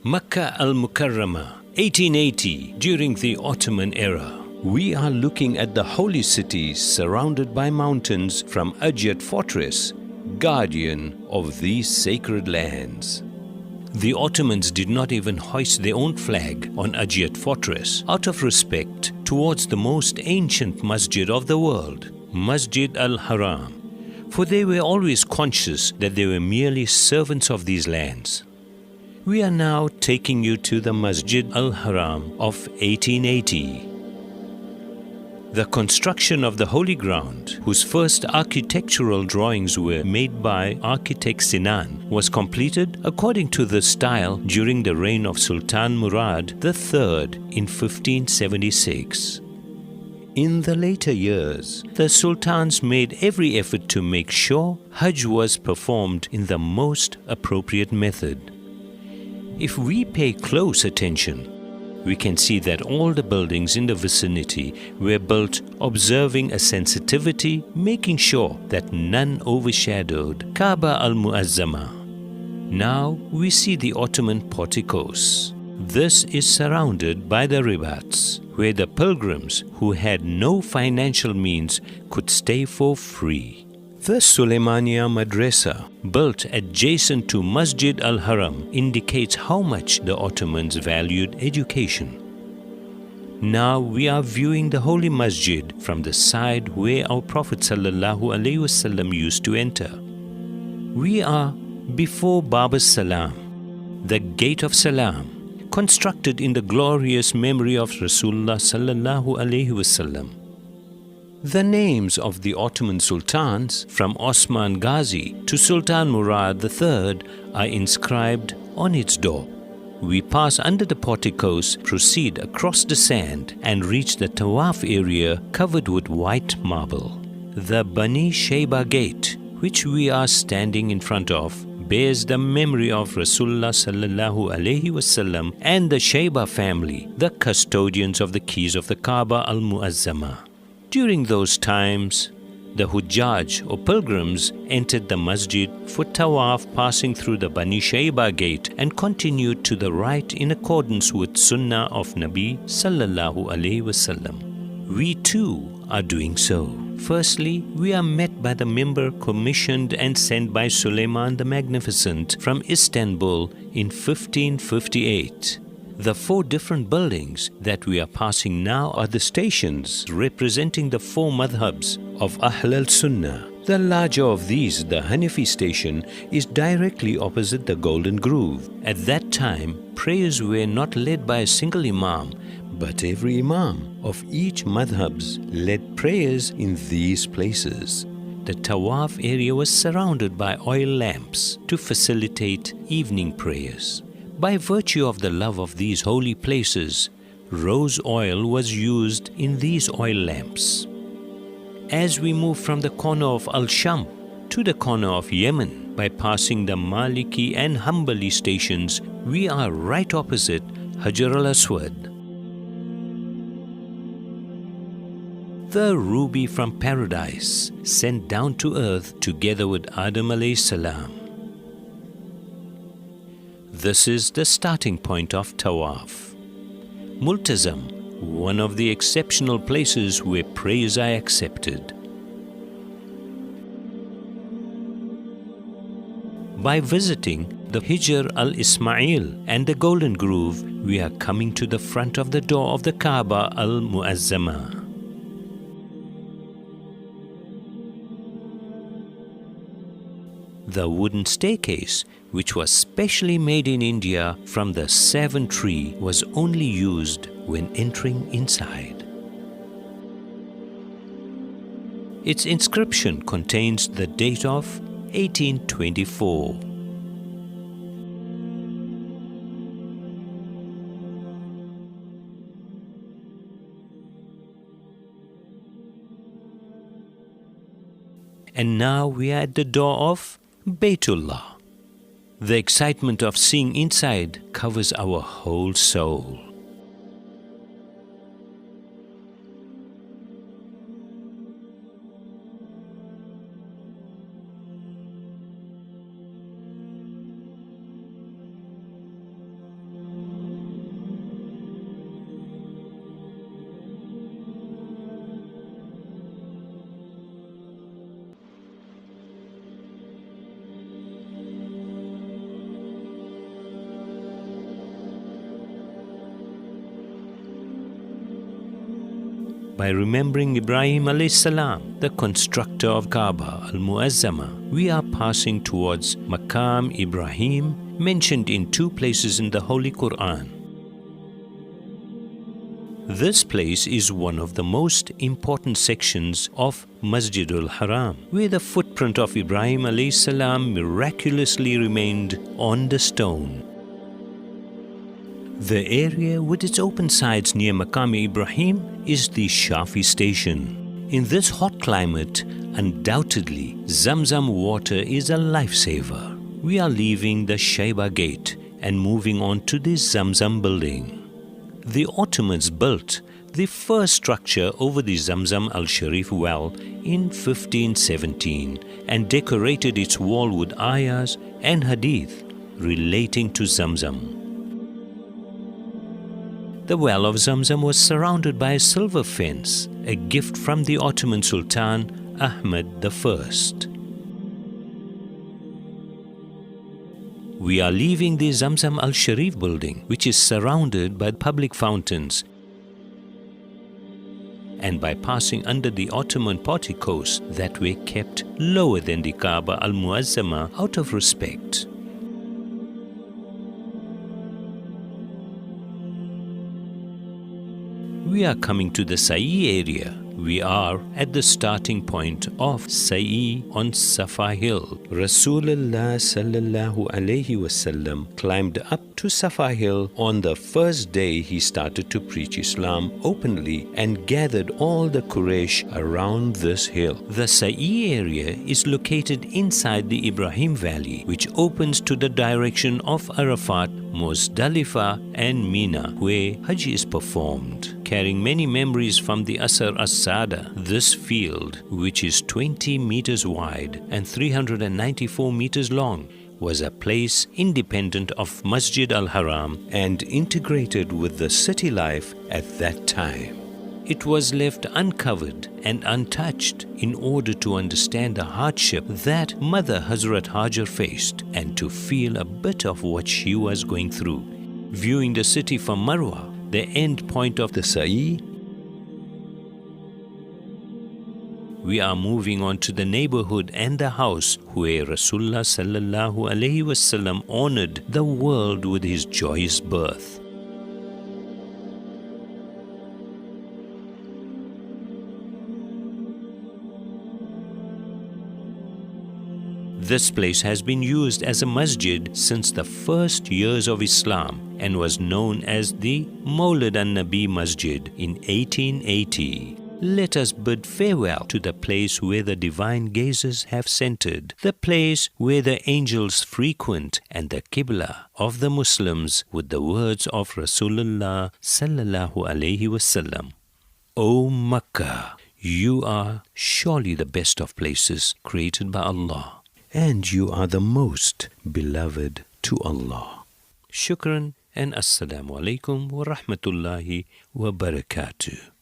Makkah al-Mukarramah, 1880, during the Ottoman era. We are looking at the holy city surrounded by mountains from Ajyad Fortress, guardian of these sacred lands. The Ottomans did not even hoist their own flag on Ajyad Fortress out of respect towards the most ancient masjid of the world, Masjid al-Haram, for they were always conscious that they were merely servants of these lands. We are now taking you to the Masjid al-Haram of 1880. The construction of the Holy Ground, whose first architectural drawings were made by architect Sinan, was completed according to the style during the reign of Sultan Murad III in 1576. In the later years, the sultans made every effort to make sure Hajj was performed in the most appropriate method. If we pay close attention, we can see that all the buildings in the vicinity were built observing a sensitivity, making sure that none overshadowed Kaaba al-Muazzama. Now we see the Ottoman porticos. This is surrounded by the ribats, where the pilgrims who had no financial means could stay for free. The Suleymaniya Madrasa, built adjacent to Masjid al-Haram, indicates how much the Ottomans valued education. Now we are viewing the Holy Masjid from the side where our Prophet ﷺ used to enter. We are before Bab as-Salam, the Gate of Salam, constructed in the glorious memory of Rasulullah ﷺ. The names of the Ottoman sultans, from Osman Ghazi to Sultan Murad III, are inscribed on its door. We pass under the porticos, proceed across the sand, and reach the Tawaf area covered with white marble. The Bani Shayba Gate, which we are standing in front of, bears the memory of Rasulullah ﷺ and the Shayba family, the custodians of the keys of the Kaaba al-Muazzama. During those times, the Hujjaj or pilgrims entered the masjid for tawaf, passing through the Bani Shayba gate, and continued to the right in accordance with Sunnah of Nabi sallallahu alaihi wasallam. We too are doing so. Firstly, we are met by the member commissioned and sent by Suleiman the Magnificent from Istanbul in 1558. The 4 different buildings that we are passing now are the stations representing the 4 madhabs of Ahl al-Sunnah. The larger of these, the Hanafi station, is directly opposite the Golden Groove. At that time, prayers were not led by a single imam, but every imam of each madhabs led prayers in these places. The Tawaf area was surrounded by oil lamps to facilitate evening prayers. By virtue of the love of these holy places, rose oil was used in these oil lamps. As we move from the corner of Al-Sham to the corner of Yemen, by passing the Maliki and Hanbali stations, we are right opposite Hajar al-Aswad. The ruby from paradise, sent down to earth together with Adam alayhi salam. This is the starting point of Tawaf. Multazam, one of the exceptional places where prayers are accepted. By visiting the Hijr al-Ismail and the Golden Groove, we are coming to the front of the door of the Kaaba al-Muazzama. The wooden staircase, which was specially made in India from the savan tree, was only used when entering inside. Its inscription contains the date of 1824. And now we are at the door of Baytullah. The excitement of seeing inside covers our whole soul. By remembering Ibrahim alayhi salam, the constructor of Kaaba al-Muazzama, we are passing towards Maqam Ibrahim, mentioned in 2 places in the Holy Quran. This place is one of the most important sections of Masjid al-Haram, where the footprint of Ibrahim alayhi salam miraculously remained on the stone. The area with its open sides near Maqam Ibrahim is the Shafi station. In this hot climate, undoubtedly, Zamzam water is a lifesaver. We are leaving the Shaiba gate and moving on to the Zamzam building. The Ottomans built the first structure over the Zamzam al-Sharif well in 1517 and decorated its wall with ayahs and hadith relating to Zamzam. The well of Zamzam was surrounded by a silver fence, a gift from the Ottoman Sultan Ahmed I. We are leaving the Zamzam al-Sharif building, which is surrounded by public fountains, and by passing under the Ottoman porticos that were kept lower than the Kaaba al-Muazzama out of respect. We are coming to the Sa'i area. We are at the starting point of Sa'i on Safa Hill. Rasulullah sallallahu alayhi wasallam climbed up to Safa Hill on the first day he started to preach Islam openly and gathered all the Quraysh around this hill. The Sa'i area is located inside the Ibrahim Valley, which opens to the direction of Arafat, Muzdalifah and Mina, where Hajj is performed. Carrying many memories from the Asr as-Sada, this field, which is 20 meters wide and 394 meters long, was a place independent of Masjid al-Haram and integrated with the city life at that time. It was left uncovered and untouched in order to understand the hardship that Mother Hazrat Hajar faced and to feel a bit of what she was going through. Viewing the city from Marwa, the end point of the Sa'i, we are moving on to the neighborhood and the house where Rasulullah sallallahu alaihi wasallam honored the world with his joyous birth. This place has been used as a masjid since the first years of Islam and was known as the Maulid an-Nabi Masjid in 1880. Let us bid farewell to the place where the divine gazes have centered, the place where the angels frequent, and the Qibla of the Muslims with the words of Rasulullah sallallahu alaihi wasallam. O Makkah, you are surely the best of places created by Allah, and you are the most beloved to Allah. Shukran and Assalamu alaikum wa rahmatullahi wa barakatuh.